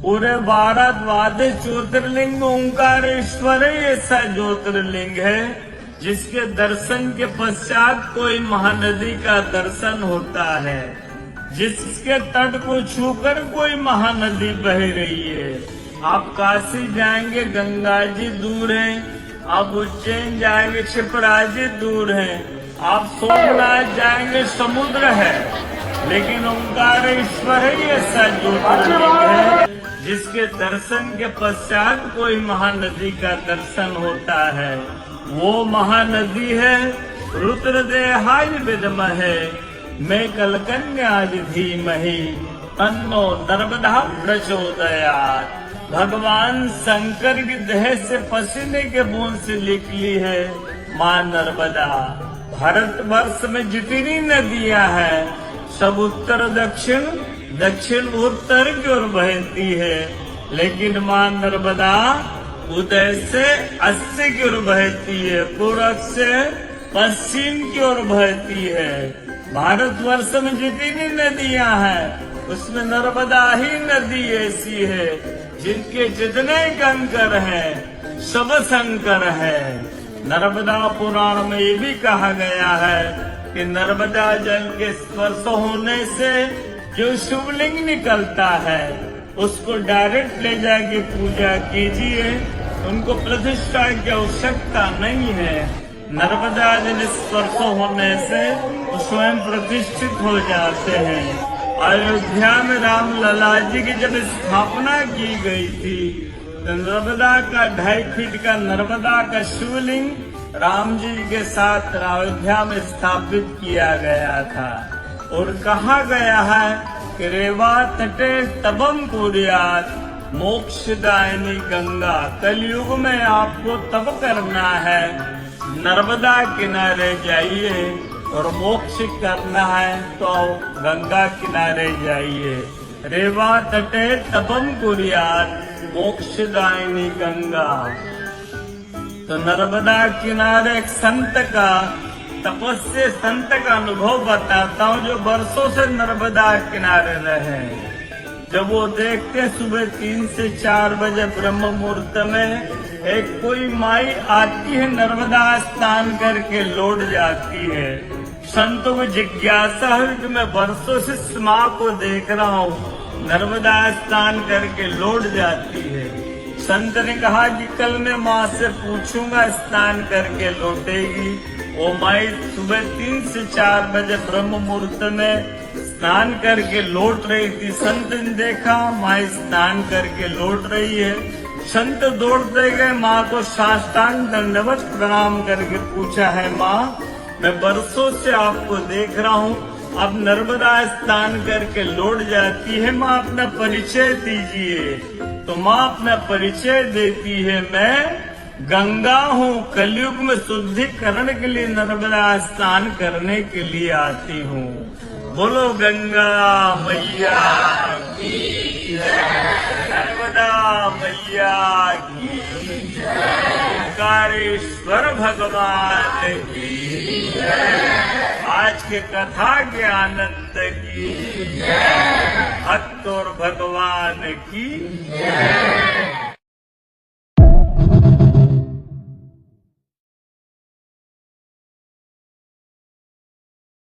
पूरे भारतवादी ज्योतिर्लिंग में ओंकारेश्वर ही ऐसा ज्योतिर्लिंग है जिसके दर्शन के पश्चात कोई महानदी का दर्शन होता है, जिसके तट को छूकर कोई महानदी बह रही है। आप काशी जाएंगे गंगा जी दूर है, आप उज्जैन जाएंगे क्षिप्रा जी दूर है, आप सोमनाथ जाएंगे समुद्र है, लेकिन ओंकारेश्वर ही ऐसा ज्योतिर्लिंग है जिसके दर्शन के पश्चात कोई महानदी का दर्शन होता है। वो महानदी है रुद्रदेहाय विद्महे मैं कलकन्याय धीमहि तन्नो नर्मदा प्रचोदयात्। भगवान शंकर की देह से पसीने के बूंद से निकली है माँ नर्मदा। भारतवर्ष में जितनी नदियां हैं सब उत्तर दक्षिण दक्षिण उत्तर की ओर बहती है, लेकिन माँ नर्मदा उदय से अस्सी की ओर बहती है, पूरब से पश्चिम की ओर बहती है। भारतवर्ष में जितनी नदियां हैं उसमें नर्मदा ही नदी ऐसी है जिनके जितने कंकर हैं सब शंकर है। नर्मदा पुराण में ये भी कहा गया है कि नर्मदा जल के स्पर्श होने से जो शिवलिंग निकलता है उसको डायरेक्ट ले जाके पूजा कीजिए, उनको प्रतिष्ठा की आवश्यकता नहीं है। नर्मदा जल स्पर्श होने से वो स्वयं प्रतिष्ठित हो जाते हैं। अयोध्या में राम लला जी की जब स्थापना की गई थी तो नर्मदा का 2.5 फीट का नर्मदा का शिवलिंग राम जी के साथ अयोध्या में स्थापित किया गया था। और कहा गया है कि रेवा तटे तबम कुर्यात् मोक्षदायिनी गंगा। कलयुग में आपको तब करना है, नर्मदा किनारे जाइए, और मोक्ष करना है तो गंगा किनारे जाइए। रेवा तटे तबम कुर्यात् मोक्षदायिनी गंगा। तो नर्मदा किनारे एक संत का तपस्या संत का अनुभव बताता हूँ जो वर्षों से नर्मदा किनारे रहे। जब वो देखते सुबह 3 से 4 बजे ब्रह्म मुहूर्त में एक कोई माई आती है, नर्मदा स्नान करके लौट जाती है। संतों को जिज्ञासा हुई कि मैं वर्षों से इस माँ को देख रहा हूँ, नर्मदा स्नान करके लौट जाती है। संत ने कहा कि कल मैं माँ से पूछूंगा, स्नान करके लौटेगी। वो माई सुबह 3 से 4 बजे ब्रह्म मुहूर्त में स्नान करके लौट रही थी। संत ने देखा माई स्नान करके लौट रही है। संत दौड़ते गए माँ को साष्टांग दंडवत प्रणाम करके पूछा है, माँ मैं वर्षों से आपको देख रहा हूँ, अब नर्मदा स्नान करके लौट जाती है, माँ अपना परिचय दीजिए। तो माँ अपना परिचय देती है, मैं गंगा हूँ, कलयुग में शुद्धिकरण के लिए नर्मदा स्नान करने के लिए आती हूँ। बोलो गंगा मैया की नर्मदा मैया की, ओंकारेश्वर भगवान की, आज के कथा के आनंद की, भक्त और भगवान की।